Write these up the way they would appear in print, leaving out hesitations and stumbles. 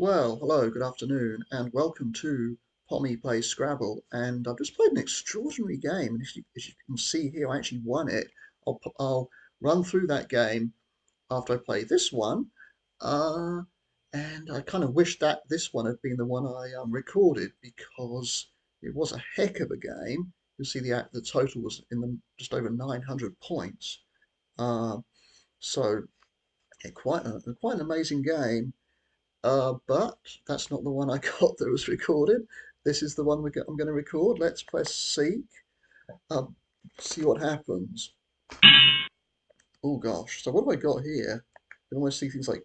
Well, hello, good afternoon, and welcome to Pommie Plays Scrabble. And I've just played an extraordinary game, and as you can see here, I actually won it. I'll run through that game after I play this one. Uh, and I kind of wish that this one had been the one I recorded because it was a heck of a game. You'll see the total was in the just over 900 points. Uh, so yeah, quite an amazing game. But that's not the one I got that was recorded. This is the one I'm going to record. Let's press seek. Um, see what happens. Oh gosh. So what have I got here? You can almost see things like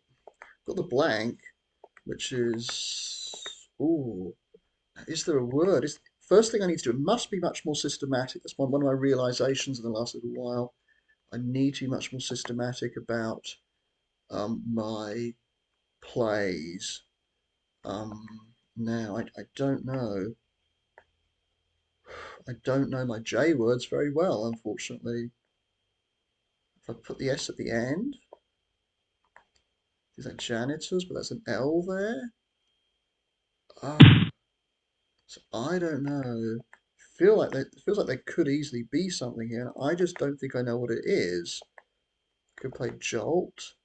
got the blank, which is oh. Is there a word? First thing I need to do? It must be much more systematic. That's one of my realizations in the last little while. I need to be much more systematic about my plays. Um, Now I don't know. I don't know my J words very well, unfortunately. If I put the S at the end, is that janitors? But that's an L there. Oh, so I don't know. It feels like there could easily be something here. I just don't think I know what it is. Could play Jolt.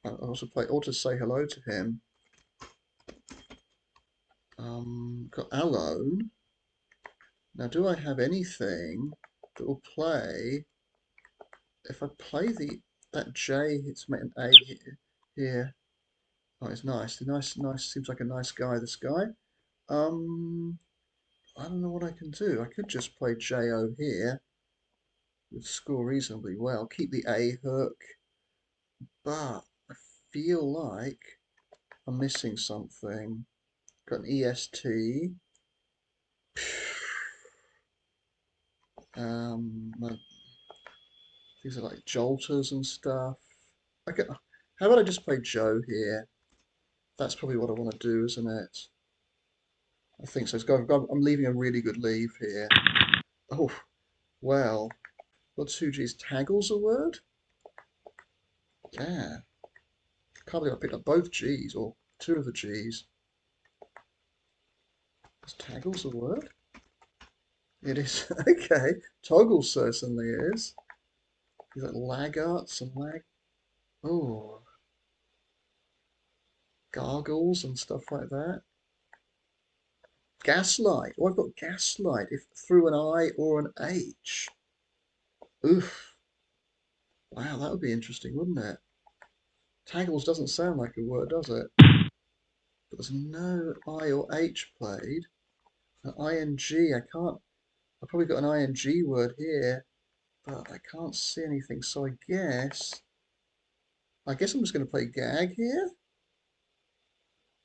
I ought to say hello to him. Got Alone. Now, do I have anything that will play if I play that J? It's made an A here. Oh, it's nice. Nice. Seems like a nice guy, this guy. Um, I don't know what I can do. I could just play Jo here. Would score reasonably well. Keep the A hook, but I feel like I'm missing something. Got an EST. My- these are like jolters and stuff. Okay, how about I just play Jo here? That's probably what I want to do, isn't it? I think so. I'm leaving a really good leave here. Oh, well. What two G's? Taggle's a word? Yeah. Can't believe I picked up both G's, or two of the G's. Is taggle's a word? It is. Okay. Toggle certainly is. Is it laggarts and lag? Oh, gargles and stuff like that. Gaslight. Oh, I've got gaslight if through an I or an H. Oof. Wow, that would be interesting, wouldn't it? Taggles doesn't sound like a word, does it? But there's no I or H played. An ing, I can't. I've probably got an ing word here, but I can't see anything. So I guess I'm just going to play gag here.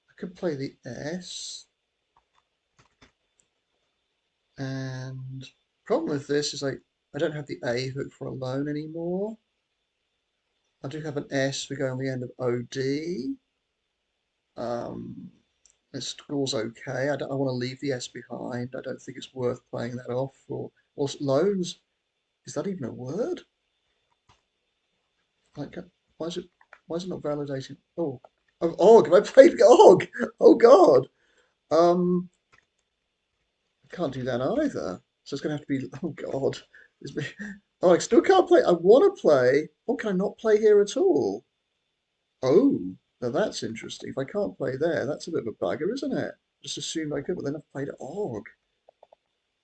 I could play the S. And problem with this is I don't have the A hook for alone anymore. I do have an S we go on the end of OD. Um, it scores okay. I want to leave the S behind. I don't think it's worth playing that off. Or loans. Is that even a word? Like, why is it not validating? Oh, Og. Have I played Og? Oh God. Um, I can't do that either. So it's gonna have to be. Oh God. It's me. Oh, I still can't play. I want to play. Oh, can I not play here at all? Oh, now that's interesting. If I can't play there, that's a bit of a bugger, isn't it? Just assumed I could, but then I've played Og.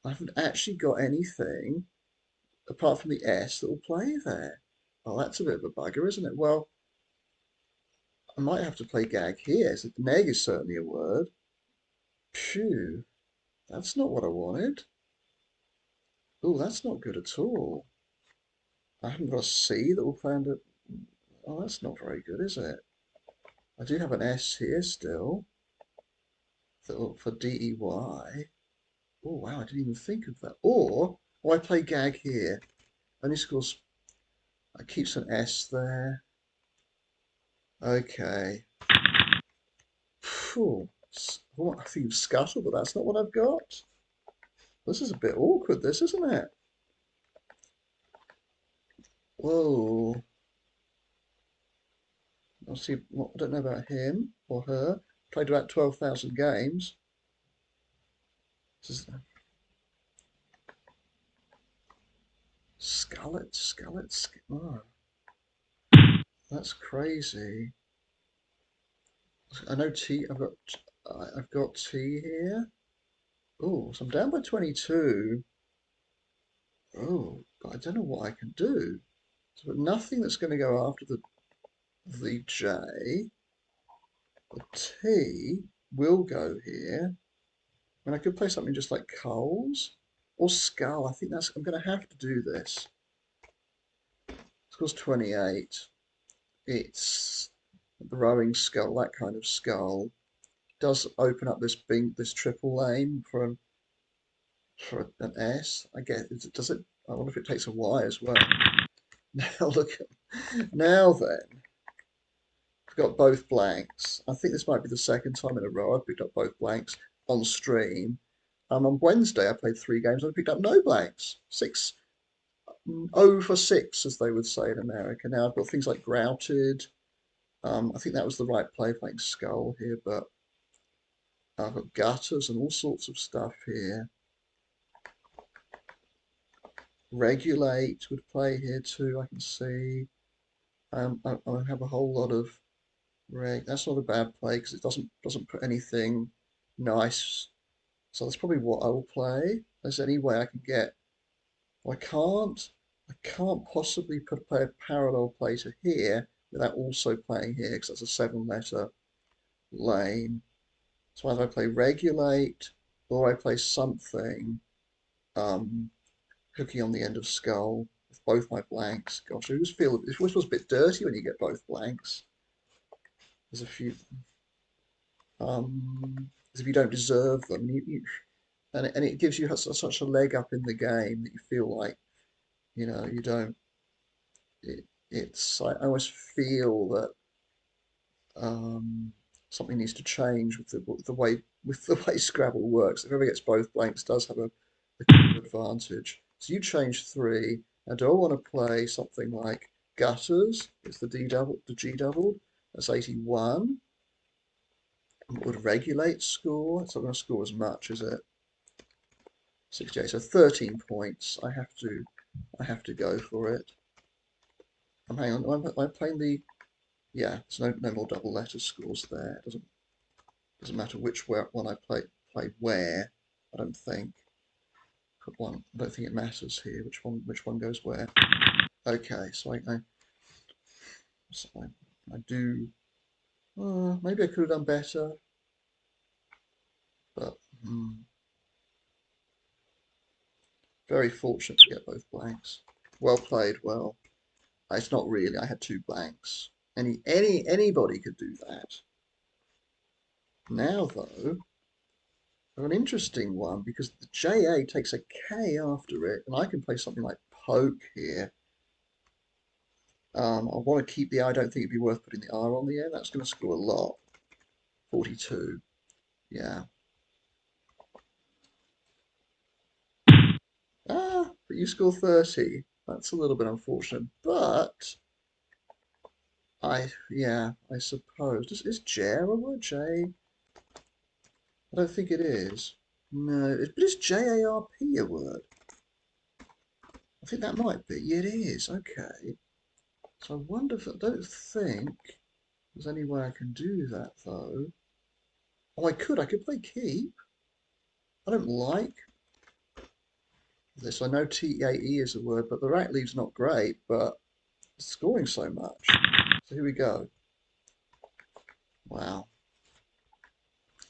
I haven't actually got anything apart from the S that will play there. Oh, that's a bit of a bugger, isn't it? Well, I might have to play gag here. So neg is certainly a word. Phew, that's not what I wanted. Oh, that's not good at all. I haven't got a C that will play under. Oh, that's not very good, is it? I do have an S here still for DEY. Oh, wow, I didn't even think of that. Or I play gag here. Only scores. I keeps an S there. Okay. Phew. I think of scuttle, but that's not what I've got. This is a bit awkward, this, isn't it? Whoa. I'll see. I don't know about him or her. Played about 12,000 games. This is Skullet. Oh, that's crazy. I know T. I've got T here. Oh, so I'm down by 22. Oh, but I don't know what I can do. So, but nothing that's going to go after the J. The T will go here. I mean, I could play something just like Coals or Skull. I think I'm going to have to do this. Scores 28. It's the rowing skull, that kind of skull. Does open up this triple lane for an S. I guess does it? I wonder if it takes a Y as well. Now look now then. I've got both blanks. I think this might be the second time in a row I've picked up both blanks on stream. On Wednesday I played 3 games and I picked up no blanks. 0 for 6, as they would say in America. Now I've got things like grouted. I think that was the right play playing skull here, but I've got gutters and all sorts of stuff here. Regulate would play here too, I can see. I have a whole lot of That's not a bad play because it doesn't put anything nice. So that's probably what I will play. There's any way I can get. Well, I can't possibly play a parallel play to here without also playing here because that's a 7-letter lane. So either I play regulate or I play something hooky on the end of skull with both my blanks. Gosh, it feels a bit dirty when you get both blanks. There's a few. As if you don't deserve them. And it gives you such a leg up in the game that you feel like, you don't. I always feel that something needs to change with the way Scrabble works. If whoever gets both blanks does have a clear advantage. So you change 3. Now, do I want to play something like gutters? It's the G doubled. That's 81. What would regulate score? It's not going to score as much, is it? 68. So 13 points. I have to go for it. Hang on. I'm playing the. Yeah, there's no more double letter scores there. It doesn't matter which one I play where. I don't think. Put one. I don't think it matters here which one goes where. Okay, so I do. Maybe I could have done better, but very fortunate to get both blanks. Well played. Well, it's not really. I had 2 blanks. Anybody could do that. Now though, I have an interesting one because the JA takes a K after it, and I can play something like poke here. I want to keep the I don't think it'd be worth putting the R on the end. That's going to score a lot. 42. Yeah. But you score 30. That's a little bit unfortunate. But I suppose. Is Jer a word? J? I don't think it is. No, but is JARP a word? I think that might be. Yeah, it is. Okay. So I wonder if I don't think there's any way I can do that though. Oh, I could play keep. I don't like this. I know TAE is a word, but the rack leave's not great, but it's scoring so much. So here we go. Wow.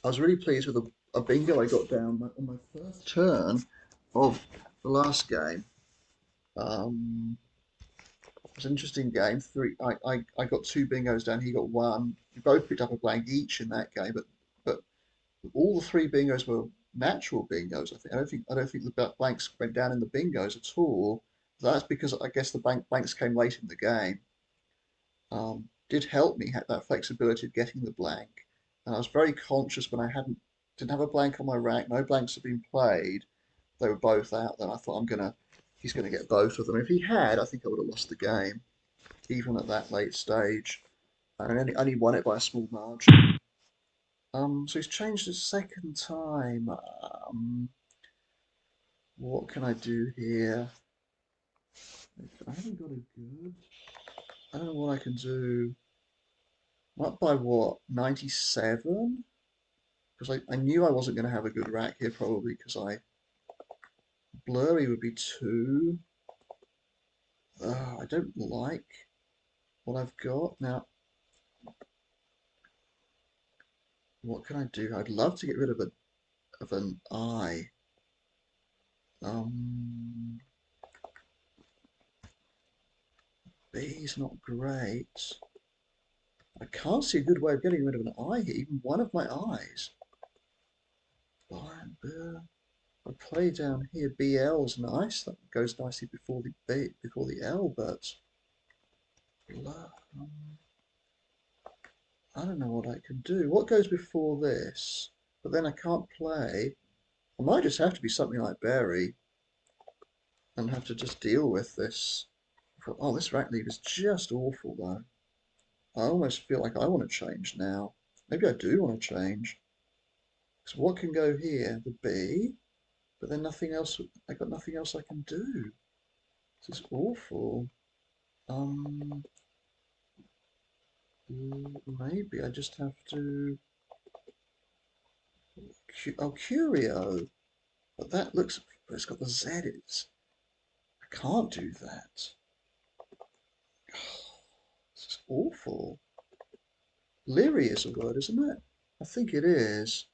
I was really pleased with a bingo I got down on my first turn of the last game. It was an interesting game. I got 2 bingos down. He got 1. We both picked up a blank each in that game, but all the 3 bingos were natural bingos. I don't think the blanks went down in the bingos at all. That's because I guess the blanks came late in the game. Did help me have that flexibility of getting the blank, and I was very conscious when I didn't have a blank on my rack. No blanks had been played. They were both out. Then I thought he's gonna get both of them. If he had, I think I would have lost the game, even at that late stage. I only won it by a small margin. So he's changed a second time. What can I do here? I haven't got a good. I don't know what I can do. I'm up by what? 97? Because I knew I wasn't going to have a good rack here probably because blurry would be 2. I don't like what I've got. Now, what can I do? I'd love to get rid of an eye. Um, B's not great. I can't see a good way of getting rid of an eye here, even one of my eyes. I play down here. BL's nice. That goes nicely before the B, before the L, but I don't know what I can do. What goes before this? But then I can't play. I might just have to be something like Barry and have to just deal with this. Oh, this rack lead is just awful though. I almost feel like I want to change now. Maybe I do want to change. So what can go here? The B, but then nothing else. I got nothing else I can do. This is awful. Um, Maybe I just have to. Oh, Curio. But that looks. It's got the Z's. I can't do that. This is awful. Leery is a word, isn't it? I think it is.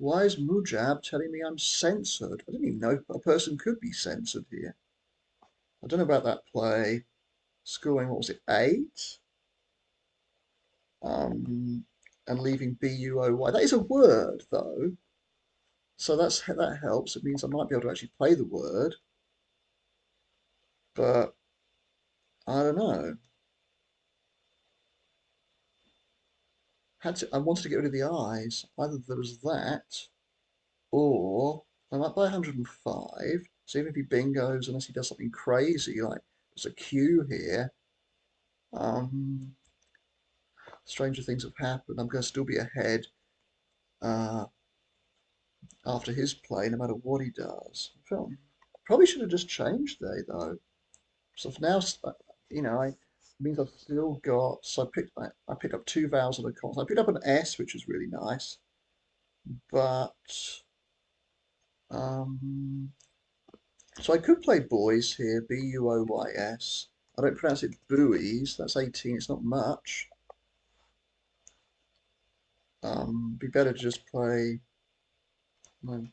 Why is Mujab telling me I'm censored? I didn't even know a person could be censored here. I don't know about that play. Scoring, what was it, 8? And leaving B-U-O-Y. That is a word, though. So that helps. It means I might be able to actually play the word. But I don't know. I wanted to get rid of the eyes. Either there was that, or I'm up by 105. So even if he bingos, unless he does something crazy, like there's a Q here, um, stranger things have happened. I'm going to still be ahead uh, after his play, no matter what he does. Probably should have just changed there, though. So for now, it means I've still got. So I picked up 2 vowels and a consonant. I picked up an S, which was really nice, but um, so I could play boys here, Buoys. I don't pronounce it buoys. That's 18. It's not much. Be better to just play. No,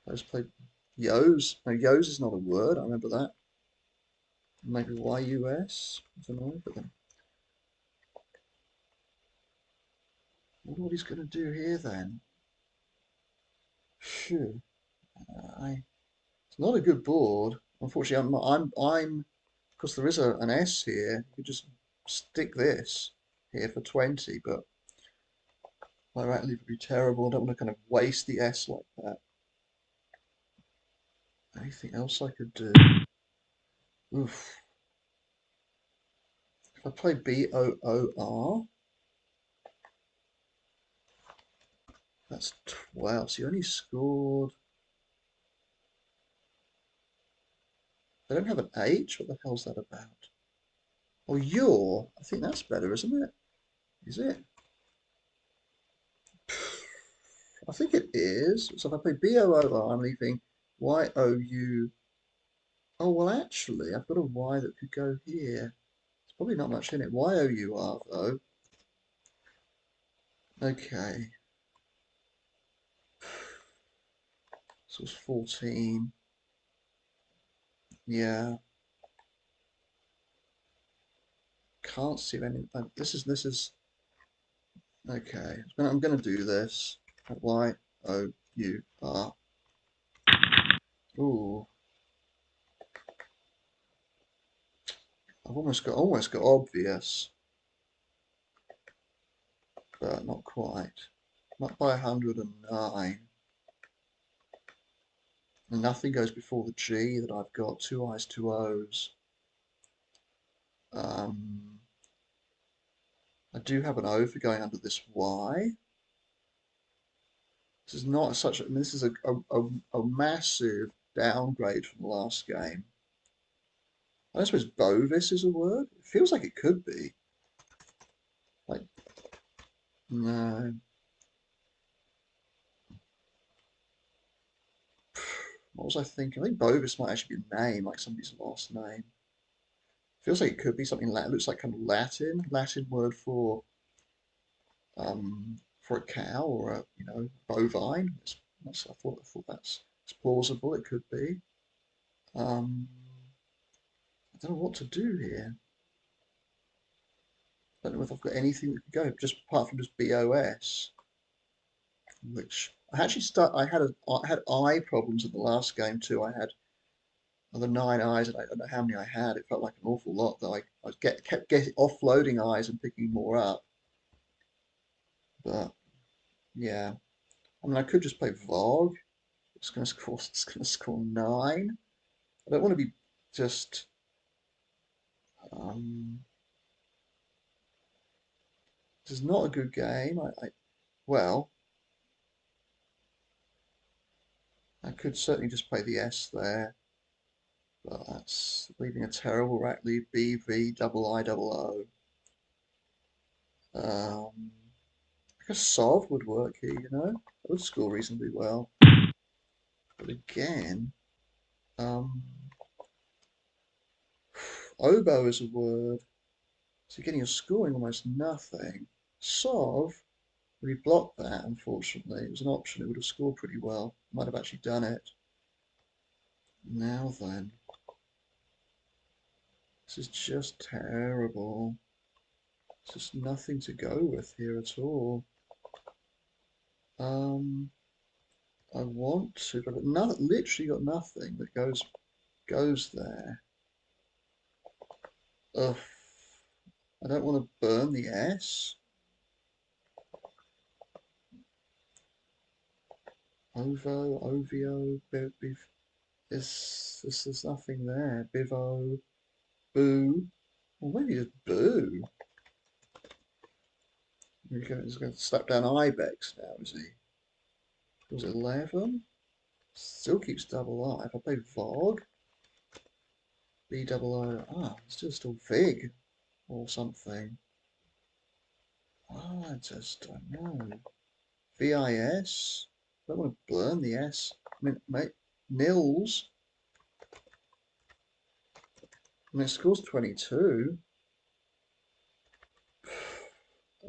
I just play yos. No, yos is not a word. I remember that. Maybe YUS. I don't know. But then, I wonder what he's going to do here then. Phew. It's not a good board. Unfortunately, because there is an S here. You could just stick this here for 20, but my right lead would be terrible. I don't want to kind of waste the S like that. Anything else I could do? Oof. If I play BOOR, that's 12. So you only scored. They don't have an H. What the hell's that about? Oh, you're. I think that's better, isn't it? Is it? I think it is. So if I play BOOR, I'm leaving YOU. Oh, well, actually, I've got a Y that could go here. There's probably not much in it. YOUR, though. Okay. So it's 14. Yeah. Can't see any. This is. Okay. I'm going to do this. YOUR. Ooh. I've almost got obvious, but not quite. Not by 109. And nothing goes before the G that I've got. 2 I's, 2 O's. Um, I do have an O for going under this Y. This is not such. I mean, this is a massive downgrade from the last game. I don't suppose bovis is a word. It feels like it could be. Like no. What was I thinking? I think bovis might actually be a name, like somebody's last name. Feels like it could be something Latin. It looks like kind of Latin word for a cow or a bovine. I thought it's plausible. It could be. Um, I don't know what to do here. I don't know if I've got anything that could go just apart from just BOS, which I actually I had eye problems in the last game too. I had the 9 eyes, and I don't know how many I had. It felt like an awful lot that kept getting offloading eyes and picking more up. But yeah, I mean, I could just play Vogue. It's gonna score 9. I don't want to be just um, this is not a good game. Well, I could certainly just play the S there, but that's leaving a terrible rack lead. B V double I double O. I guess Sov would work here. It would score reasonably well. But again, um, oboe is a word, so you're getting a scoring almost nothing. Sov, we blocked that, unfortunately. It was an option, it would have scored pretty well. Might have actually done it. Now then, this is just terrible. There's just nothing to go with here at all. I want to, but I've literally got nothing that goes there. Ugh. I don't want to burn the S. Ovio, there's nothing there. Bivo, boo. Well, maybe just boo. He's going to slap down Ibex now, is he? Was it 11? Still keeps double I. If I play Vog, B double O. It's still Vig or something. I just don't know. VIS. I don't want to burn the S. I mean, mate, Nils. I mean, it scores 22.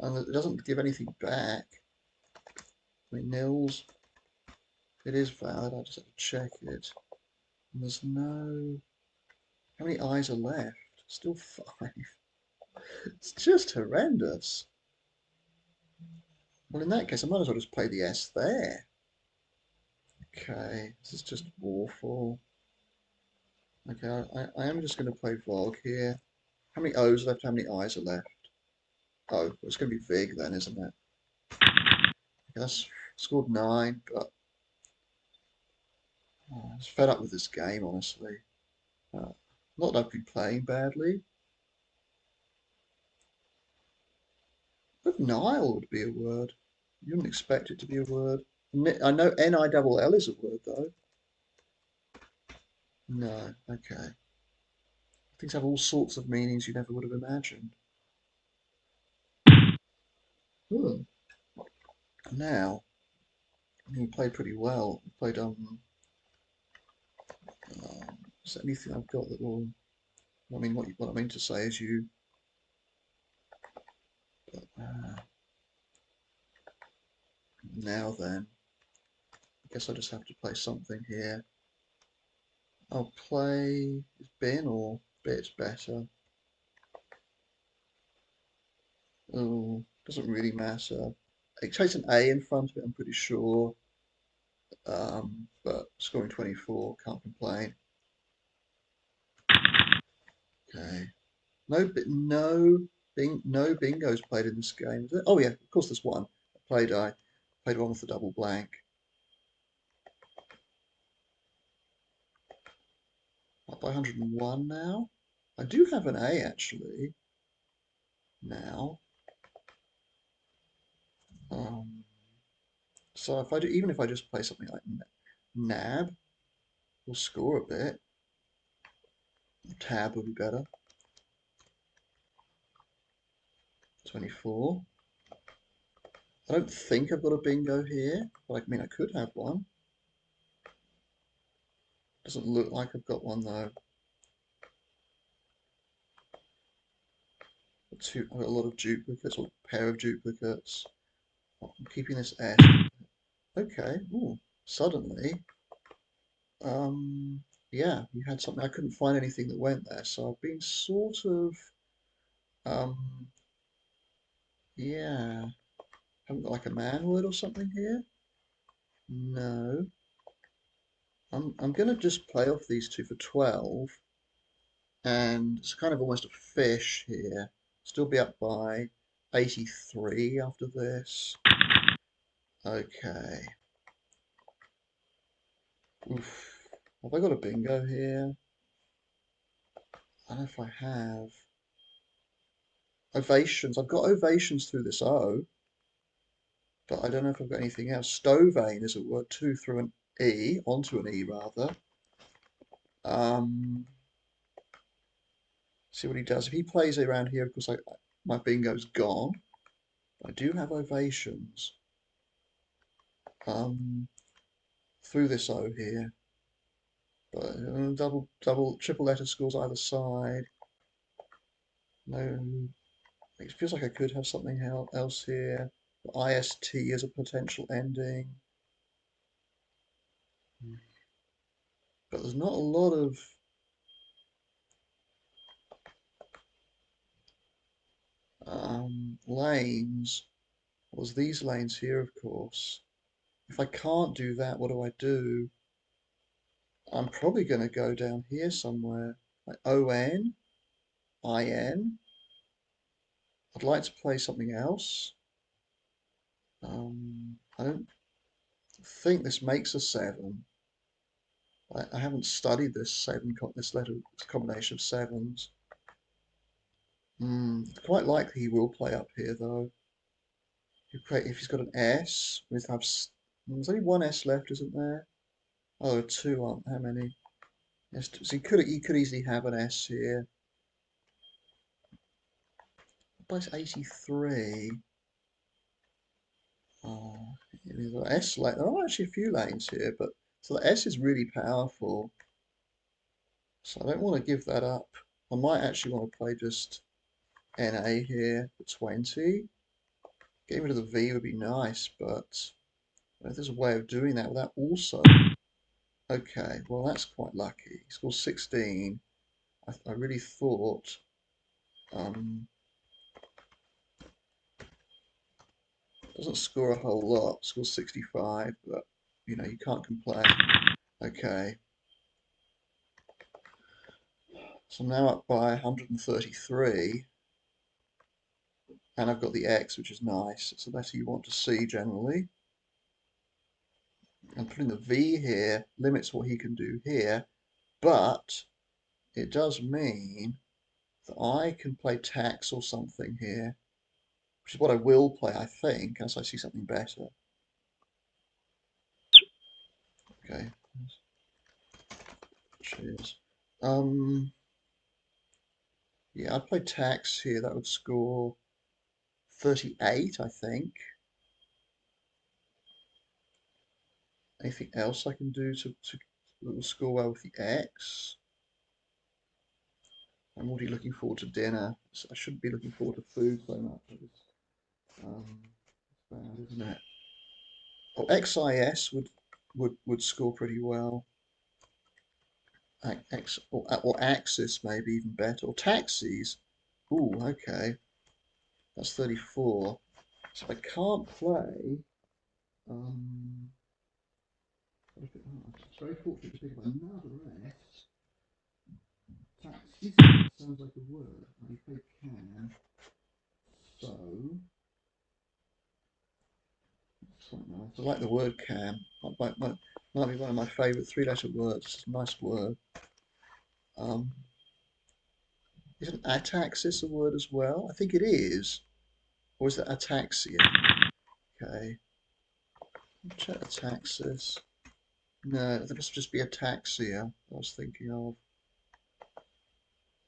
And it doesn't give anything back. I mean, Nils. It is valid. I just have to check it. And there's no. How many eyes are left? Still 5. It's just horrendous. Well, in that case, I might as well just play the S there. Okay, this is just awful. Okay, I am just going to play Vogue here. How many O's are left? How many I's are left? Oh, it's going to be Vig then, isn't it? Okay, that's scored 9, but I'm just fed up with this game, honestly. Uh, Not that I've been playing badly, but Nile would be a word. You wouldn't expect it to be a word. I know Nill is a word, though. No, okay. Things have all sorts of meanings you never would have imagined. Hmm. Now, you played pretty well. You played is there anything I've got that will? I mean, what I mean to say is you. Uh, Now then, I guess I just have to play something here. I'll play is bin or bit's better. Oh, doesn't really matter. It takes an A in front of it, I'm pretty sure. But scoring 24, can't complain. Okay. No bingos played in this game, is it? Oh yeah, of course there's one. I played one with the double blank. Up by 101 now. I do have an A actually now. Um, so if I do, even if I just play something like nab, we'll score a bit. Tab would be better. 24. I don't think I've got a bingo here, but I mean I could have one. Doesn't look like I've got one though. I've got a lot of duplicates, or a pair of duplicates. I'm keeping this S. Okay. Ooh, suddenly, um, yeah, you had something. I couldn't find anything that went there, so I've been sort of, um, yeah. Haven't got like a man word or something here. No. I'm gonna just play off these two for 12, and it's kind of almost a fish here. Still be up by 83 after this. Okay. Oof. Have I got a bingo here? I don't know if I have. Ovations. I've got ovations through this O, but I don't know if I've got anything else. Stovane is a word too through an E, onto an E rather. Um, see what he does. If he plays around here, of course, my bingo's gone. I do have ovations through this O here. But triple letter scores either side. No, it feels like I could have something else here. IST is a potential ending. But there's not a lot of lanes. Was these lanes here, of course. If I can't do that, what do I do? I'm probably going to go down here somewhere. Like ON, IN. I'd like to play something else. I don't think this makes a 7. I haven't studied this combination of sevens. Quite likely he will play up here though. If he's got an S, there's only one S left, isn't there? Oh, two aren't. How many? Yes, so he could easily have an S here. But 83. Oh, there's an S lane. There are actually a few lanes here, but so the S is really powerful. So I don't want to give that up. I might actually want to play just NA here for 20. Getting rid of the V would be nice, but I don't know if there's a way of doing that without also. Okay, well that's quite lucky. He scored 16. I really thought um, doesn't score a whole lot. Scores 65, but you know you can't complain. Okay, so I'm now up by 133, and I've got the X, which is nice. It's the letter you want to see generally. And putting the V here limits what he can do here, but it does mean that I can play tax or something here, which is what I will play, I think, unless I see something better. Okay, cheers. Yeah, I'd play tax here. That would score 38, I think. Anything else I can do that will score well with the X? I'm already looking forward to dinner. So I shouldn't be looking forward to food so much. It's bad, isn't it? Oh, XIS would score pretty well. Or Axis maybe even better. Or taxis. Ooh, okay. That's 34. So I can't play. Um, it's very fortunate to pick up another S. Taxis sounds like a word. I play can. So, something else. I like the word can. Might be one of my favourite three-letter words. It's a nice word. Um, Isn't ataxis a word as well? I think it is. Or is it ataxia? Okay. Check ataxis. No, that must just be ataxia I was thinking of.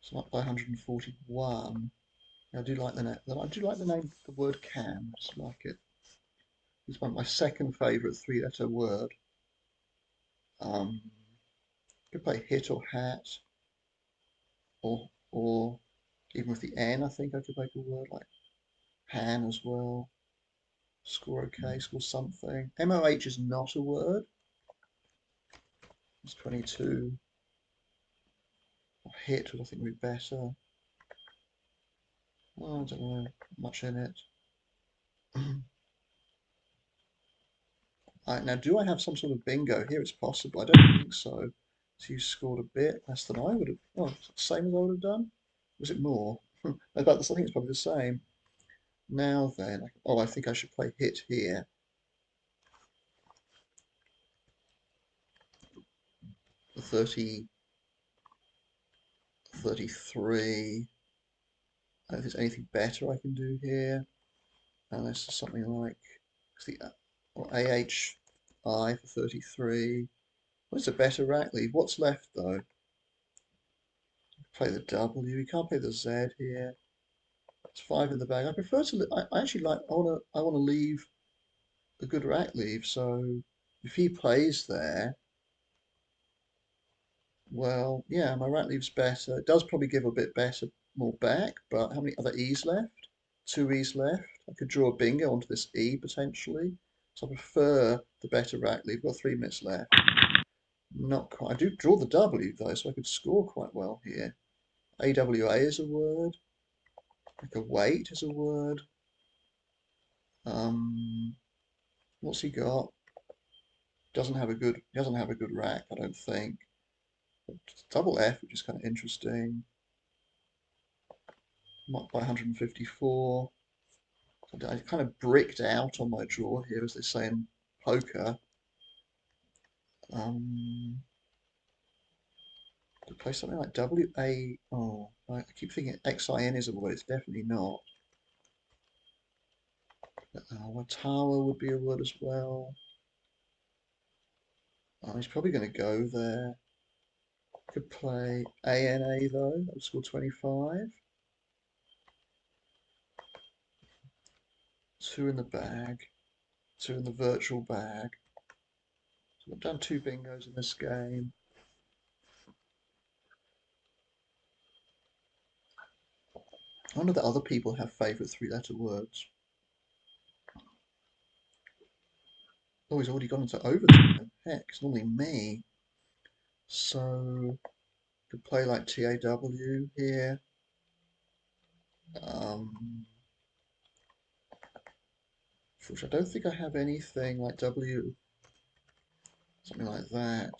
It's not by 141. I do like the name. I do like the name. The word can. I just like it. It's my second favourite three-letter word. Um, could play hit or hat, or even with the N. I think I could make a word like han as well. Score okay. Score something. MOH is not a word. It's 22. Or hit would I think would be better. Oh, I don't know. Much in it. Now, do I have some sort of bingo here? It's possible. I don't think so. So you scored a bit less than I would have. Oh, same as I would have done. Was it more? About this, I think it's probably the same. Now then, oh, I think I should play hit here. 30, 33. I don't think there's anything better I can do here. Unless it's something like the or AHI for 33. What's a better rack lead? What's left though? Play the W. You can't play the Z here. It's 5 in the bag. I prefer to. I actually like. I want to leave a good rack leave. So if he plays there, well, yeah, my rack leave's better. It does probably give a bit better, more back. But how many other E's left? 2 E's left. I could draw a bingo onto this E potentially. So I prefer the better rack leave. Got 3 minutes left. Not quite. I do draw the W though, so I could score quite well here. AWA is a word. Like a weight is a word. Um, what's he got? He doesn't have a good rack, I don't think. But double F, which is kind of interesting. Not by 154. So I kind of bricked out on my draw here, as they say in poker. To play something like WA. Oh, I keep thinking XIN is a word. It's definitely not. Watawa would be a word as well. Oh, he's probably going to go there. Could play ANA though. That would score 25. 2 in the bag. 2 in the virtual bag. So I've done 2 bingos in this game. I wonder that other people have favourite 3-letter words. Oh, he's already gone into overtime. Heck, it's normally me. So, could play like TAW here. Which I don't think I have anything like W, something like that.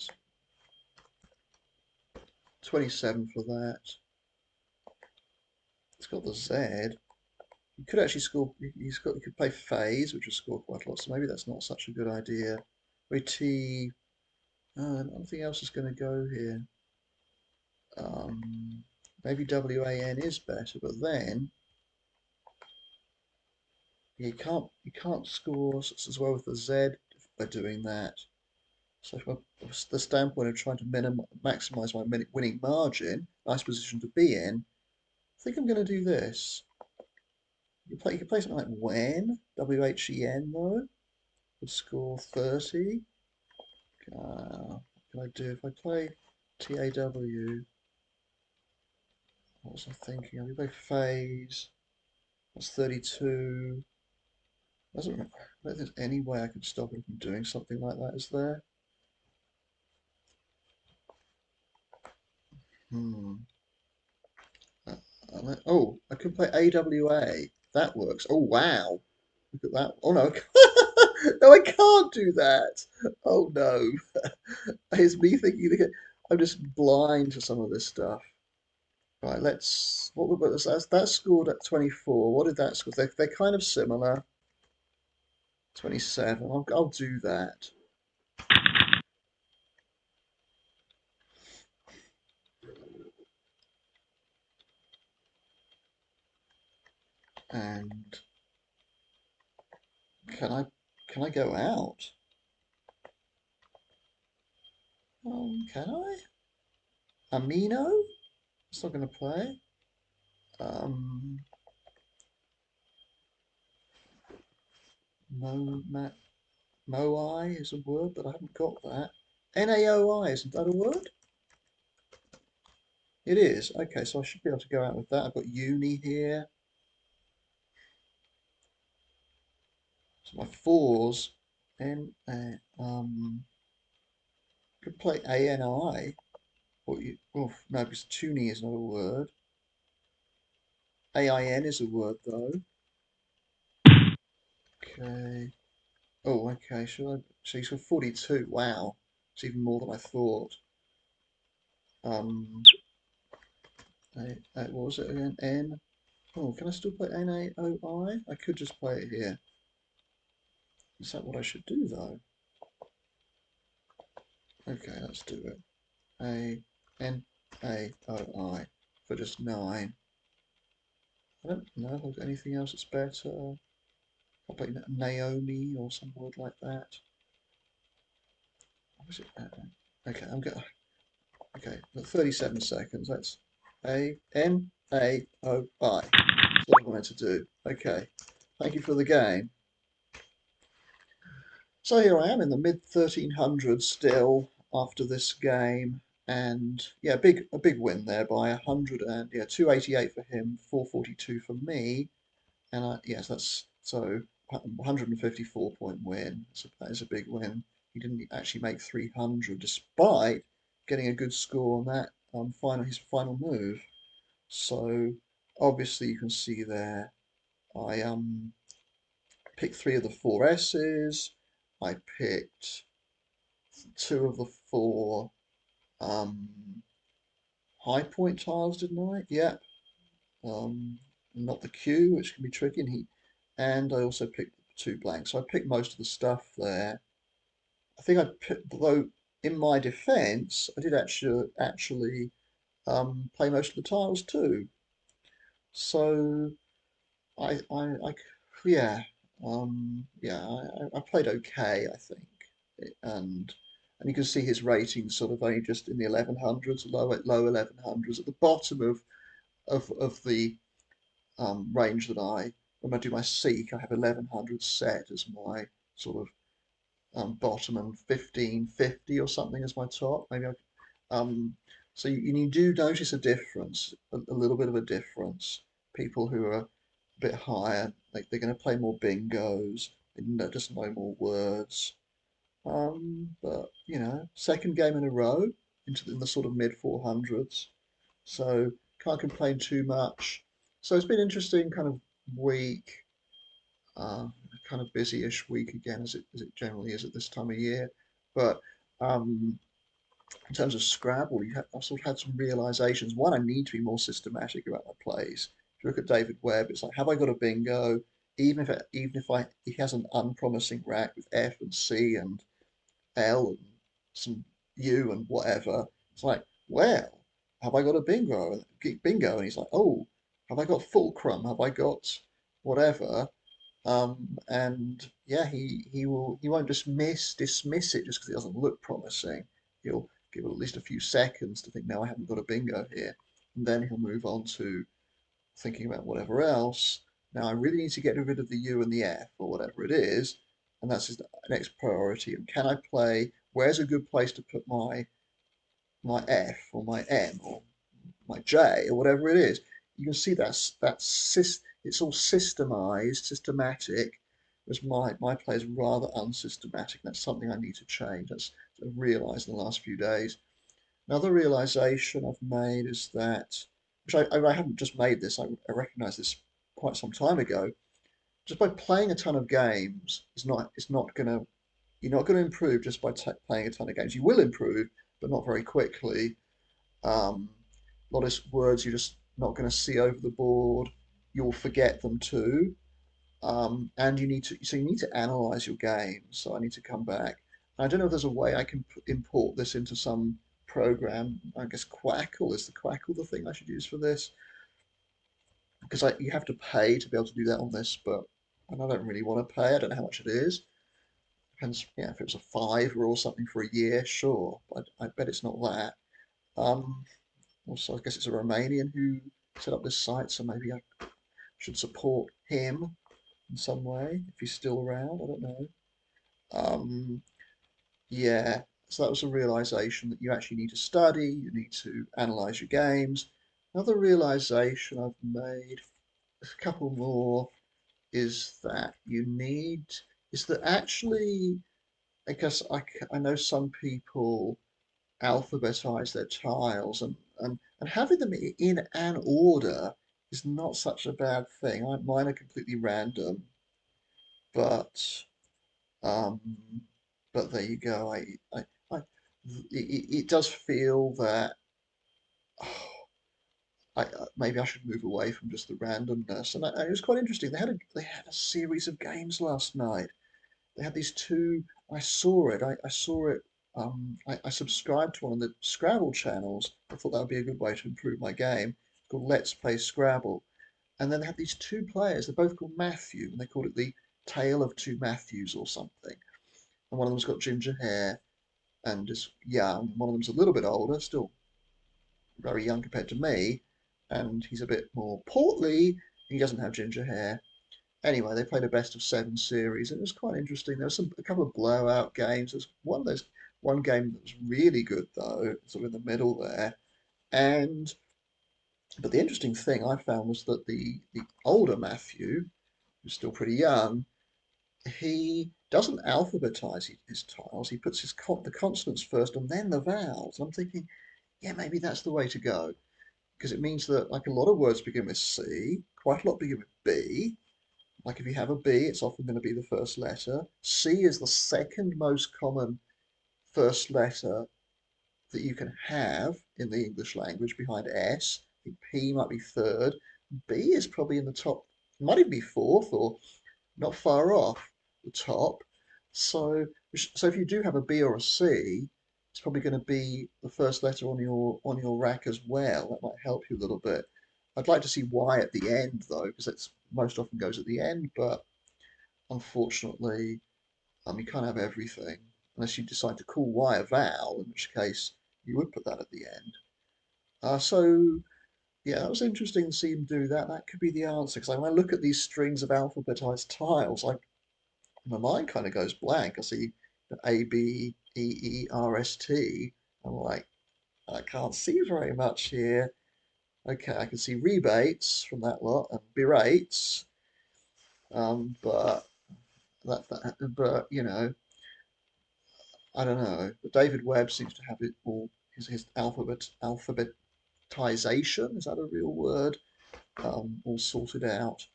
27 for that. It's got the Z. You could actually score. You could play phase, which would score quite a lot. So maybe that's not such a good idea. Maybe T. Nothing else is going to go here. Maybe WAN is better, but then you can't score as well with the Z by doing that. So from the standpoint of trying to maximize my winning margin, nice position to be in, I think I'm going to do this. You can play something like WHEN though, would score 30. What can I do if I play TAW? What was I thinking? I play phase. That's 32. I don't think there's any way I could stop him from doing something like that, is there? Hmm. Oh, I could play AWA. That works. Oh, wow. Look at that. Oh, no. No, I can't do that. Oh, no. It's me thinking, I'm just blind to some of this stuff. Right, that scored at 24. What did that score? They're kind of similar. 27. I'll do that. And can I go out? Can I? Amino? It's not going to play. Um, Mo, Ma, Moai is a word, but I haven't got that. Naoi, isn't that a word? It is. Okay, so I should be able to go out with that. I've got uni here. So my fours. N, could play ANI. Or you, oh, no, because tuning is not a word. AIN is a word, though. Okay. Oh, okay. Should I? So he's got 42. Wow. It's even more than I thought. Um, what was it again? N. Oh, can I still play NAOI? I could just play it here. Is that what I should do, though? Okay, let's do it. ANAOI for just 9. I don't know if I've got anything else that's better. I'll play Naomi or some word like that. What was it? Okay, I'm going. Okay, 37 seconds. That's ANAOI. That's what I wanted to do. Okay, thank you for the game. So here I am in the mid 1300s still after this game, and yeah, a big win there by 100 and yeah 288 for him, 442 for me, and yes that's so 154 point win. So that is a big win. He didn't actually make 300 despite getting a good score on that his final move. So obviously you can see there I picked 3 of the 4 S's. I picked 2 of the 4 um, high point tiles, didn't I? Yeah. Not the Q, which can be tricky, and I also picked 2 blanks. So I picked most of the stuff there. I think I picked, though in my defence, I did actually play most of the tiles too. So I yeah, yeah, I played okay, I think, and you can see his rating sort of only just in the 1100s, low 1100s, at the bottom of the range that when I do my seek, I have 1100 set as my sort of bottom and 1550 or something as my top. Um, so you do notice a difference, a little bit of a difference. People who are a bit higher, like they're going to play more bingos, just know more words. But you know, second game in a row in the sort of mid 400s, so can't complain too much. So it's been interesting kind of week, uh, kind of busy-ish week again as it generally is at this time of year. But um, in terms of Scrabble, I've sort of had some realizations. One, I need to be more systematic about my plays. If you look at David Webb, it's like, have I got a bingo? Even if he has an unpromising rack with F and C and L and some U and whatever, it's like, well, have I got a bingo? And he's like, oh, have I got fulcrum? Have I got whatever? And yeah, he won't dismiss it just because it doesn't look promising. He'll give it at least a few seconds to think, no, I haven't got a bingo here, and then he'll move on to thinking about whatever else. Now I really need to get rid of the U and the F or whatever it is, and that's his next priority. And can I play? Where's a good place to put my F or my M or my J or whatever it is? You can see it's all systematic, whereas my play is rather unsystematic. That's something I need to change. That's I've realised in the last few days. Another realisation I've made is that, which I haven't just made this, I recognised this quite some time ago. Just by playing a ton of games it's not gonna you're not going to improve just by playing a ton of games. You will improve, but not very quickly. A lot of words you're just not going to see over the board. You'll forget them too, and you need to analyze your game. So I need to come back. I don't know if there's a way I can import this into some program. I guess Quackle is the thing I should use for this. because you have to pay to be able to do that on this, but and I don't really want to pay. I don't know how much it is. Depends, yeah, if it was a fiver or something for a year, sure. But I bet it's not that. Um, Also, I guess it's a Romanian who set up this site, so maybe I should support him in some way if he's still around. I don't know. Um, yeah, so that was a realization that you actually need to study, you need to analyze your games. Another realization I've made, a couple more, is that you need, is that actually, I guess I know some people alphabetize their tiles and having them in an order is not such a bad thing. Mine are completely random, but um, but there you go. I it does feel that maybe I should move away from just the randomness. And it was quite interesting. They had a series of games last night. They had these two. I saw it. I saw it. I subscribed to one of the Scrabble channels. I thought that would be a good way to improve my game. It's called Let's Play Scrabble. And then they had these two players. They're both called Matthew, and they called it the Tale of Two Matthews or something. And one of them's got ginger hair and is young. One of them's a little bit older, still very young compared to me, and he's a bit more portly. He doesn't have ginger hair. Anyway, they played a best of seven series, and it was quite interesting. There was a couple of blowout games. There's one game that was really good though, sort of in the middle there. And but the interesting thing I found was that the older Matthew, who's still pretty young, he doesn't alphabetize his tiles. He puts the consonants first and then the vowels. I'm thinking, yeah, maybe that's the way to go because it means that like a lot of words begin with C, quite a lot begin with B. Like if you have a B, it's often going to be the first letter. C is the second most common first letter that you can have in the English language behind S. I think P might be third. B is probably in the top, might even be fourth or not far off the top. So if you do have a B or a C, it's probably going to be the first letter on your rack as well. That might help you a little bit. I'd like to see Y at the end though, because it's most often goes at the end, but unfortunately, you can't have everything unless you decide to call Y a vowel, in which case you would put that at the end. So yeah, that was interesting to see him do that. That could be the answer because when I look at these strings of alphabetized tiles, my mind kind of goes blank. I see A B E E R S T. I'm like, I can't see very much here. Okay, I can see rebates from that lot and berates, but but I don't know. But David Webb seems to have it all. His alphabetization, is that a real word? All sorted out.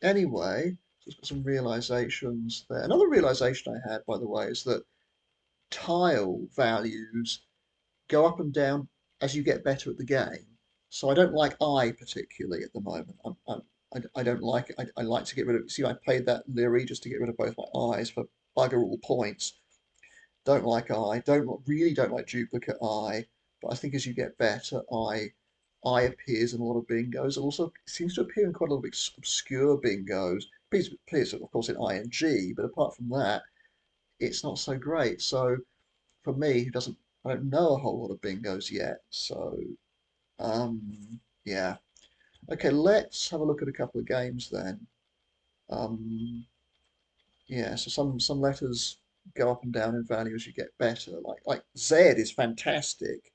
Anyway, so it's got some realizations there. Another realization I had, by the way, is that tile values go up and down as you get better at the game. So I don't like I particularly at the moment. I don't like it. I like to get rid of. See, I played that Leary just to get rid of both my eyes for bugger all points. Don't like I. Don't like duplicate I. But I think as you get better, I appears in a lot of bingos. It also seems to appear in quite a lot of obscure bingos. It appears, of course, in ING, but apart from that, it's not so great. So for me, who doesn't, I don't know a whole lot of bingos yet. So yeah. Okay, let's have a look at a couple of games then. Um, Yeah, so some letters go up and down in value as you get better. Like Z is fantastic,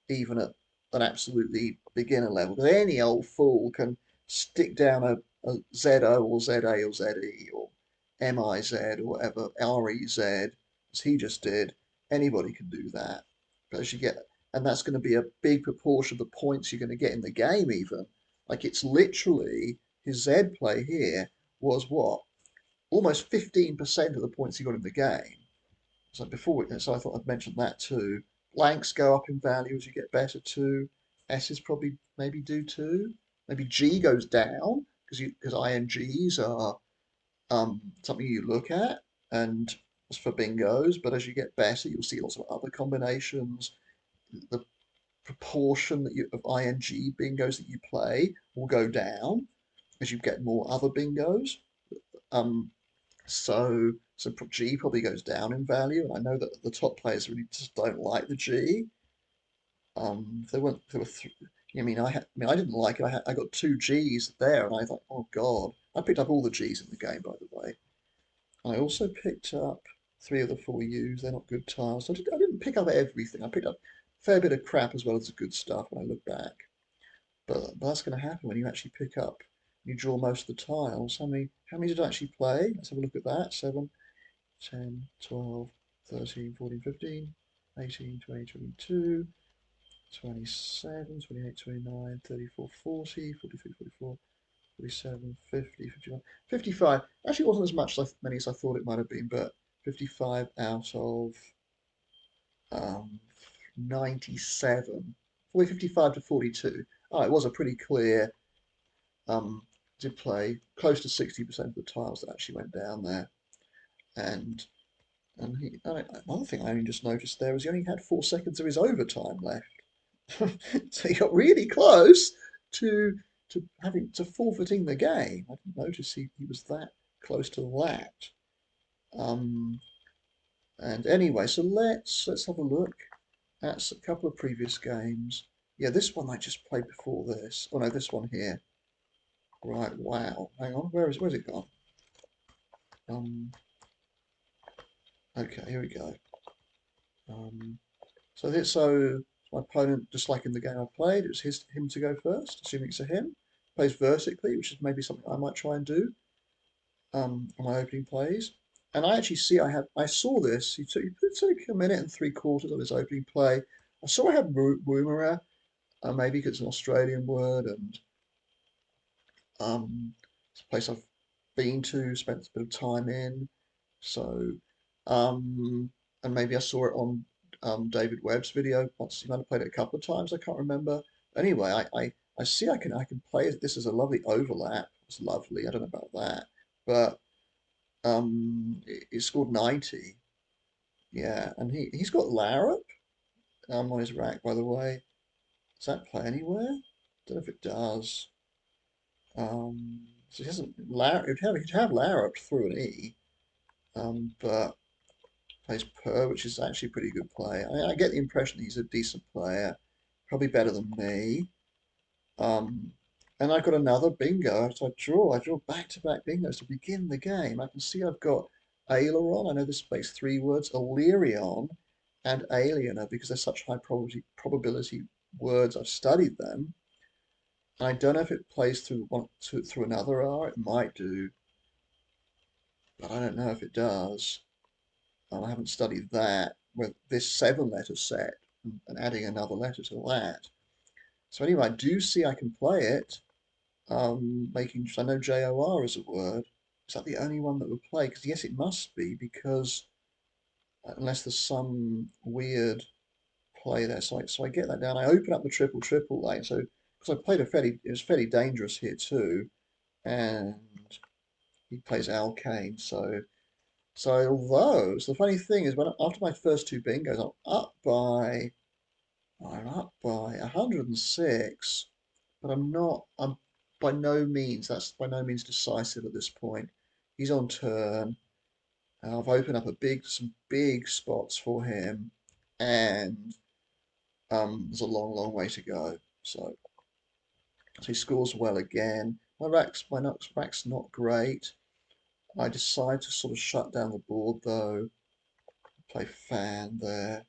even at an absolutely beginner level. 'Cause any old fool can stick down a ZO or ZA or ZE or MIZ or whatever, REZ, as he just did. Anybody can do that. But as you get, and that's going to be a big proportion of the points you're going to get in the game, even. Like it's literally his Z play here was what? Almost 15% of the points he got in the game. So I thought I'd mention that too. Blanks go up in value as you get better too. S's probably maybe do too. Maybe G goes down because INGs are something you look at and as for bingos, but as you get better, you'll see lots of other combinations. The proportion of ing bingos that you play will go down as you get more other bingos. Um, so G probably goes down in value, and I know that the top players really just don't like the G. There weren't there were th I didn't like it. I got two Gs there, and I thought, oh God, I picked up all the Gs in the game, by the way. I also picked up three of the four U's. They're not good tiles. I didn't pick up everything. I picked up a fair bit of crap as well as the good stuff when I look back. But that's going to happen when you actually pick up, you draw most of the tiles. How many did I actually play? Let's have a look at that. 7, 10, 12, 13, 14, 15, 18, 20, 22, 27, 28, 29, 34, 40, 43, 44, 47, 50, 51, 55. Actually wasn't as many as I thought it might have been, but 55 out of um, 97. 55 to 42. Oh, it was a pretty clear um, did play close to 60% of the tiles that actually went down there. And another thing I only just noticed there was he only had 4 seconds of his overtime left. So he got really close to having to forfeiting the game. I didn't notice he was that close to that. Um, and anyway, so let's have a look at a couple of previous games. Yeah, this one I just played before this. Oh no, this one here. Right, wow. Hang on, where's it gone? Okay, here we go. Um, so my opponent, just like in the game I played, it was him to go first, assuming it's a him. Plays vertically, which is maybe something I might try and do on my opening plays. And I actually see I saw this. He took a minute and 3/4 of his opening play. I saw I had Woomera, maybe because it's an Australian word, and it's a place I've been to, spent a bit of time in. So, um, and maybe I saw it on David Webb's video once. He might have played it a couple of times. I can't remember. Anyway, I see I can play it. This is a lovely overlap. It's lovely. I don't know about that, but he scored 90. Yeah, and he's got Larup on his rack, by the way. Does that play anywhere? Don't know if it does. So he hasn't Larup. He'd have Larup through an E. But plays Per, which is actually a pretty good play. I get the impression he's a decent player, probably better than me. Um, and I got another bingo. So I draw back-to-back bingos to begin the game. I can see I've got aileron. I know this makes three words: Illyrion and Aliener, because they're such high probability words. I've studied them. And I don't know if it plays through another R. It might do, but I don't know if it does. I haven't studied that with this 7 letter set and adding another letter to that. So anyway, I do see I can play it, I know JOR is a word. Is that the only one that would play? Because yes, it must be, because unless there's some weird play there. So I get that down. I open up the triple lane. So because I played it was fairly dangerous here too. And he plays Alkane. So the funny thing is, after my first two bingos, I'm up by 106, but I'm that's by no means decisive at this point. He's on turn. I've opened up some big spots for him, and there's a long, long way to go. So he scores well again. My rack's not great. I decide to sort of shut down the board though. Play Fan there.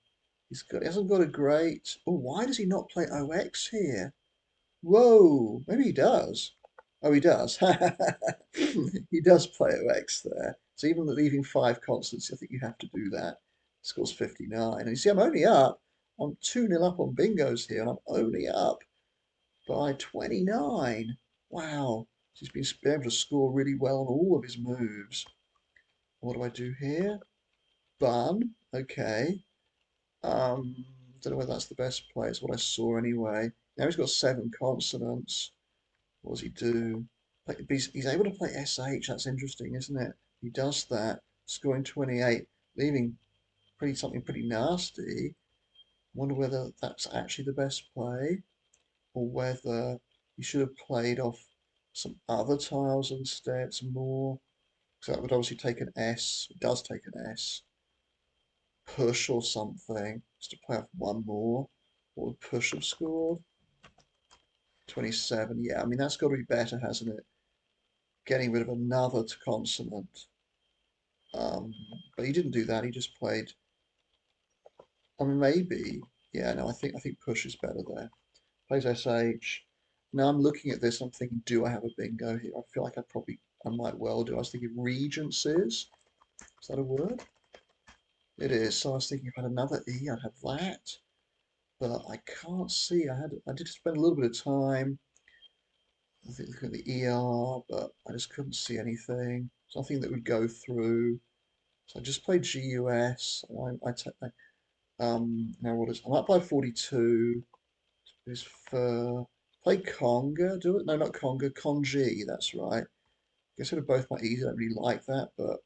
He hasn't got a great. Oh, why does he not play OX here? Whoa, maybe he does. Oh, he does. He does play OX there. So even leaving 5 constants, I think you have to do that. Scores 59. And you see, I'm only up. I'm 2-0 up on bingos here, and I'm only up by 29. Wow. He's been able to score really well on all of his moves. What do I do here? Bun. Okay. Don't know whether that's the best play. It's what I saw anyway. Now he's got 7 consonants. What does he do? He's able to play SH. That's interesting, isn't it? He does that, scoring 28, leaving something pretty nasty. Wonder whether that's actually the best play, or whether you should have played off some other tiles instead, some more. So that would obviously take an S, it does take an S, push or something, just to play off one more. What would push have scored? 27, yeah, I mean, that's got to be better, hasn't it? Getting rid of another consonant. Um, but he didn't do that, he just played, I mean, maybe, yeah, no, I think push is better there. Plays SH. Now I'm looking at this, I'm thinking, do I have a bingo here? I feel like I might well do. I was thinking regencies. Is that a word? It is. So I was thinking if I had another E, I'd have that. But I can't see. I did spend a little bit of time looking at the ER, but I just couldn't see anything. Something that would go through. So I just played GUS. Now what is, I'm up by 42. Is for play conga, do it? No, not conga, congi, that's right. Guess sort of both my E's, I don't really like that, but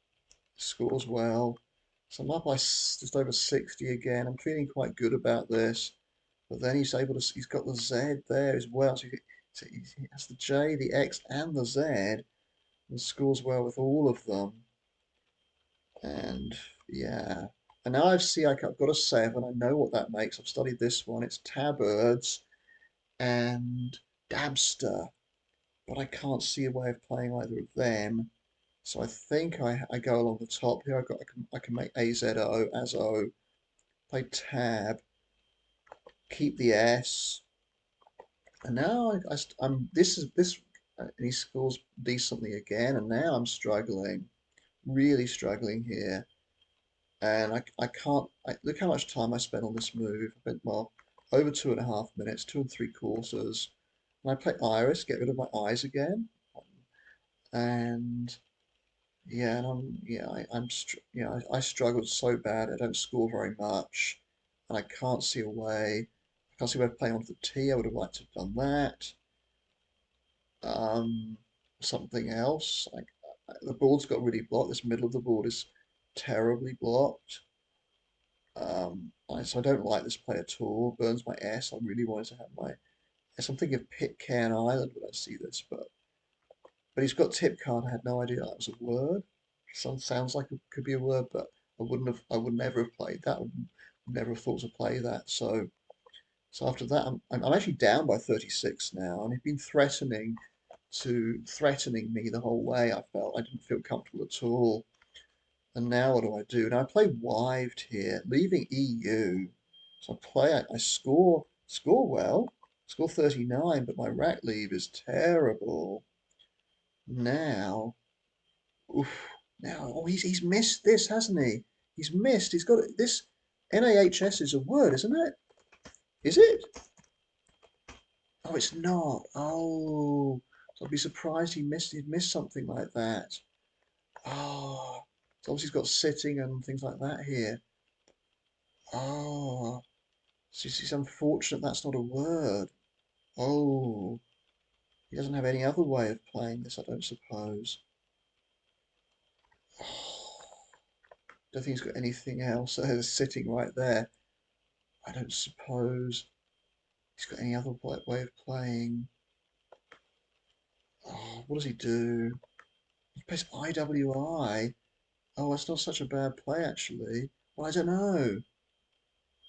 scores well. So I'm up by just over 60 again. I'm feeling quite good about this. But then he's got the Z there as well. He has the J, the X, and the Z, and scores well with all of them. And yeah. And now I've got a 7. I know what that makes. I've studied this one. It's tabirds and dabster. But I can't see a way of playing either of them. So I think I go along the top here. I can make AZO as O, play tab, keep the S, and now I'm this and he scores decently again, and now I'm struggling, really struggling here, and I can't. Look how much time I spent on this move. I spent well over 2.5 minutes, 2 3/4, and I play Iris, get rid of my eyes again, and yeah, and I struggled so bad. I don't score very much, and I can't see a way. I can't see a way of playing onto the T. I would have liked to have done that. Um, Something else. The board's got really blocked. This middle of the board is terribly blocked. So I don't like this play at all. Burns my S. I really wanted to have my S. I'm thinking of Pitcairn Island when I see this, but he's got tip card. I had no idea that was a word. Sounds like it could be a word, but I would never have played that. I would never have thought to play that. So after that, I'm actually down by 36 now, and he's been threatening me the whole way. I didn't feel comfortable at all. And now what do I do? Now I play wived here, leaving EU. So I score well, score 39, but my rack leave is terrible. Now Oof. Now, oh, he's missed this, hasn't he? He's missed. He's got this. NAHS is a word, isn't it? Is it? Oh, it's not. Oh, so I'd be surprised he'd missed something like that. Oh, so obviously he's got sitting and things like that here. Oh, so it's unfortunate that's not a word. Oh, he doesn't have any other way of playing this, I don't suppose. Oh, don't think he's got anything else. There's sitting right there. I don't suppose he's got any other way of playing. Oh, what does he do? He plays IWI. Oh, that's not such a bad play, actually. Well, I don't know.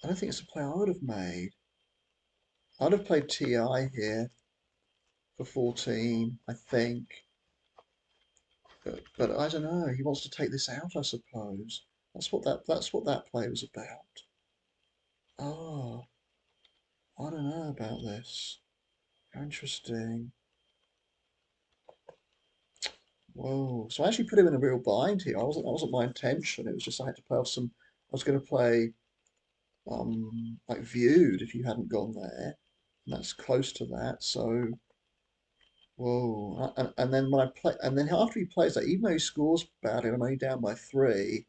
I don't think it's a play I would have made. I'd have played TI here for 14, I think. But I don't know. He wants to take this out, I suppose. That's what that play was about. Oh, I don't know about this. Interesting. Whoa. So I actually put him in a real bind here. That wasn't my intention. It was just I had to play off some. I was going to play like viewed if you hadn't gone there. And that's close to that. So whoa. And then when I play, and then after he plays that, even though he scores badly, I'm only down by 3.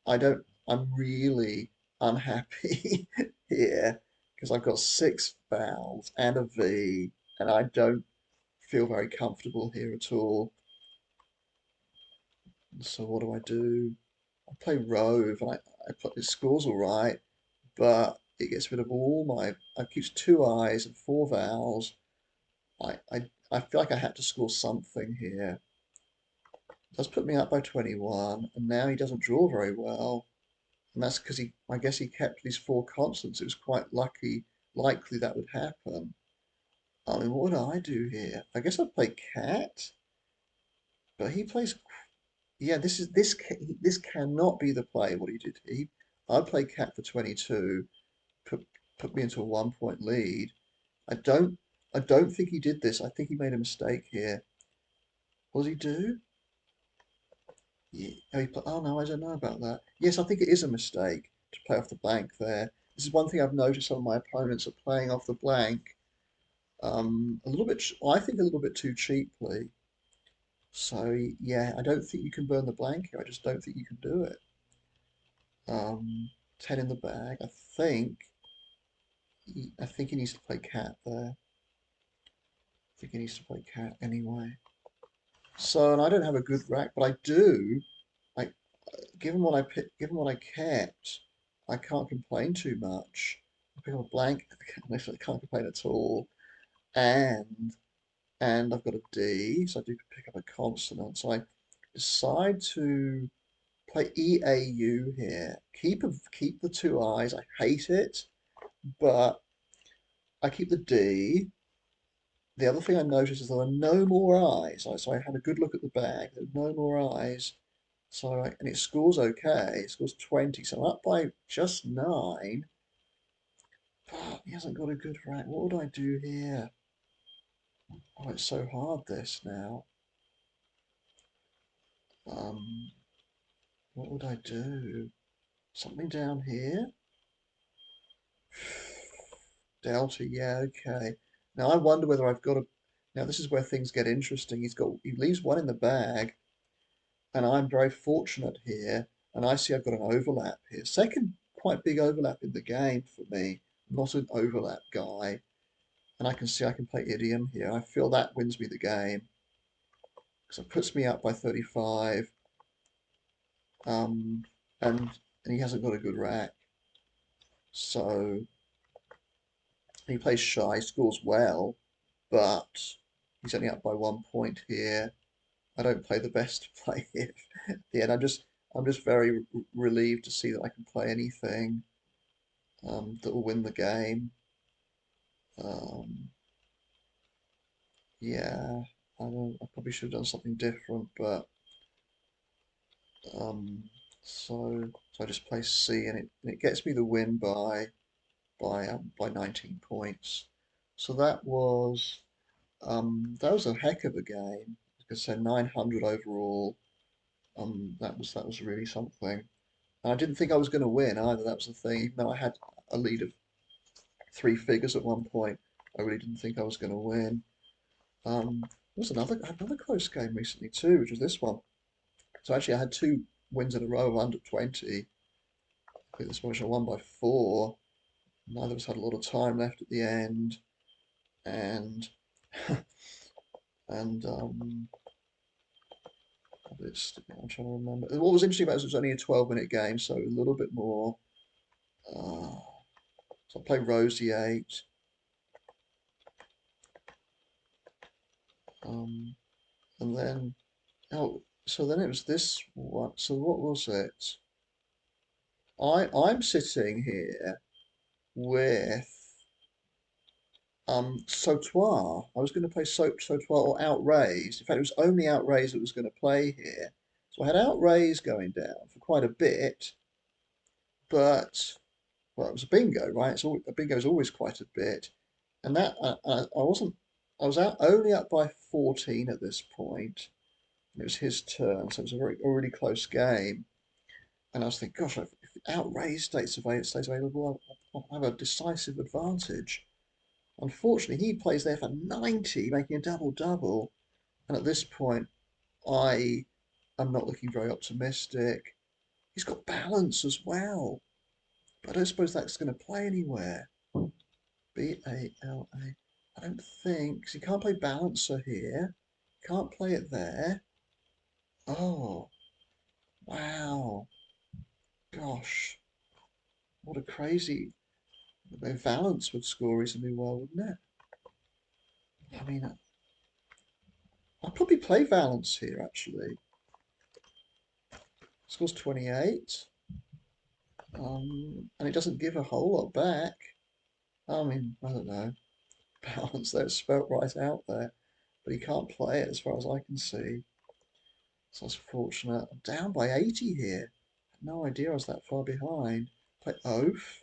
I don't. I'm really unhappy here because I've got 6 vowels and a V, and I don't feel very comfortable here at all. So what do? I play Rove, and it scores all right, but it gets rid of all my, it keeps two I's and four vowels. I feel like I had to score something here. It does put me up by 21, and now he doesn't draw very well. And that's because I guess he kept these four consonants. It was quite likely that would happen. I mean, what would I do here? I guess I'd play cat, but he plays. Yeah, this cannot be the play. What he did, I'd play cat for 22, put put me into a 1 point lead. I don't I don't think he did this. I think he made a mistake here. What does he do? Yeah, oh no, I don't know about that. Yes, I think it is a mistake to play off the blank there. This is one thing I've noticed some of my opponents are playing off the blank a little bit, I think a little bit too cheaply. So yeah, I don't think you can burn the blank here. I just don't think you can do it. 10 in the bag. I think he needs to play cat there. I think he needs to play cat anyway. So, and I don't have a good rack, but I do. I given what I kept, I can't complain too much. I pick up a blank, I can't complain at all. And I've got a D, so I do pick up a consonant. So I decide to play EAU here. Keep the two I's. I hate it, but I keep the D. The other thing I noticed is there are no more I's. So I had a good look at the bag. There are no more I's. And it scores okay. It scores 20. So I'm up by just 9. But he hasn't got a good rack. What would I do here? Oh, it's so hard this now. Um, what would I do? Something down here? Delta, yeah, okay. Now I wonder whether I've got a. Now this is where things get interesting. He leaves one in the bag, and I'm very fortunate here. And I see I've got an overlap here. Second quite big overlap in the game for me. I'm not an overlap guy, and I can see I can play idiom here. I feel that wins me the game because it puts me up by 35. Um, and he hasn't got a good rack, so he plays shy, scores well, but he's only up by 1 point here. I don't play the best play here. Yeah, and I'm just very relieved to see that I can play anything that will win the game. Um, yeah, I probably should have done something different, but um, so I just play C, and it gets me the win by 19 points. So that was a heck of a game. Like I said, 900 overall. That was really something. And I didn't think I was going to win either. That was the thing. Even though I had a lead of three figures at one point, I really didn't think I was going to win. There was I had another close game recently too, which was this one. So actually, I had two wins in a row of under 20. I think this one I won by 4. Neither of us had a lot of time left at the end, and and I'm trying to remember. What was interesting about it was only a 12-minute game, so a little bit more. Uh, so I played Roseate. Um, and then, so then it was this one. So what was it? I'm sitting here with Sautoir. I was going to play Sautoir or Outraised. In fact, it was only Outraised that was going to play here. So I had Outraised going down for quite a bit, but well, it was a bingo, right? So a bingo is always quite a bit, and that I wasn't. I was only up by 14 at this point. It was his turn, so it was a really close game. And I was thinking, gosh, if Outraised stays available, I'll have a decisive advantage. Unfortunately, he plays there for 90, making a double-double. And at this point, I am not looking very optimistic. He's got balance as well, but I don't suppose that's going to play anywhere. Bala. I don't think, because he can't play balancer here. Can't play it there. Oh, wow. Gosh, what a crazy. Valence would score reasonably well, wouldn't it? I mean, I'd probably play Valence here, actually. Scores 28. And it doesn't give a whole lot back. I mean, I don't know. Balance there, spelt right out there. But he can't play it as far as I can see. So that's fortunate. I'm down by 80 here. Had no idea I was that far behind. Play Oath.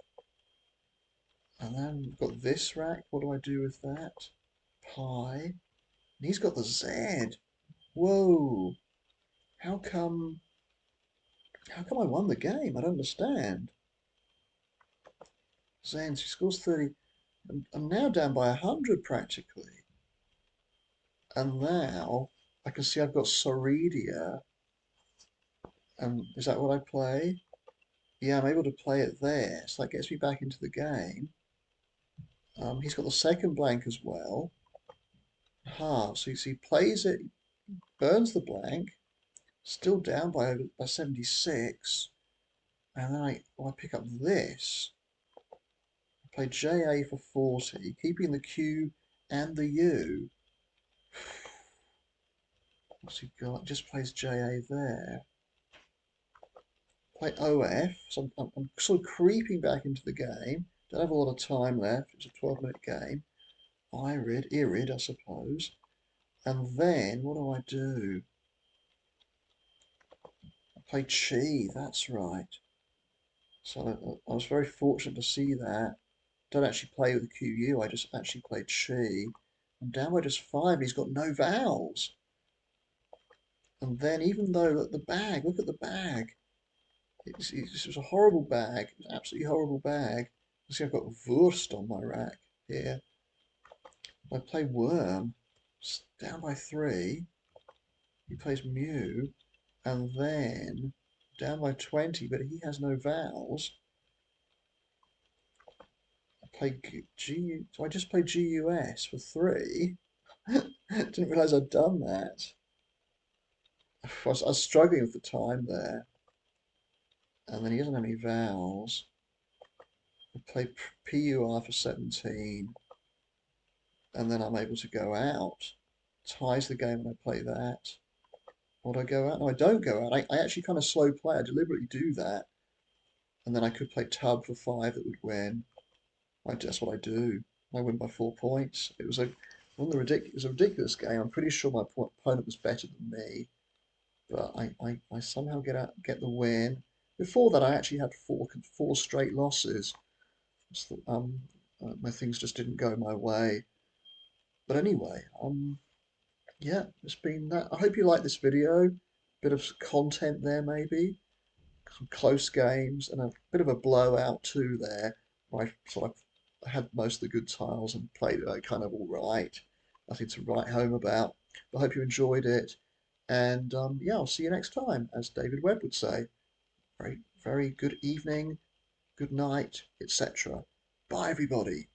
And then we've got this rack. What do I do with that? Pi. And he's got the Z. Whoa. How come I won the game? I don't understand. Zens, he scores 30. I'm now down by 100 practically. And now I can see I've got Soridia. And is that what I play? Yeah, I'm able to play it there. So that gets me back into the game. He's got the second blank as well. So he plays it, burns the blank, still down by 76. And then I pick up this. I play JA for 40, keeping the Q and the U. What's he got? Just plays JA there. Play OF, so I'm sort of creeping back into the game. Don't have a lot of time left. It's a 12-minute game. Irid, I suppose. And then what do I do? I play Chi, that's right. So I was very fortunate to see that. Don't actually play with the QU, I just actually played Chi. I'm down by just 5, he's got no vowels. And then even though the bag, look at the bag. It was a horrible bag, an absolutely horrible bag. You see I've got Wurst on my rack here. I play Worm, down by 3. He plays Mew, and then down by 20, but he has no vowels. I play G. So I just played GUS for 3. Didn't realise I'd done that. I was struggling with the time there. And then he doesn't have any vowels. I play PUR for 17. And then I'm able to go out. Ties the game when I play that. Would I go out? No, I don't go out. I actually kind of slow play. I deliberately do that. And then I could play tub for 5 that would win. That's what I do. I win by 4 points. It was it was a ridiculous game. I'm pretty sure my opponent was better than me, but I somehow get the win. Before that, I actually had four straight losses. So, my things just didn't go my way. But anyway, yeah, it's been that. I hope you like this video. Bit of content there, maybe some close games and a bit of a blowout too there. I sort of had most of the good tiles and played it kind of all right. Nothing to write home about. But I hope you enjoyed it. And yeah, I'll see you next time, as David Webb would say. Very, very good evening, good night, etc. Bye, everybody.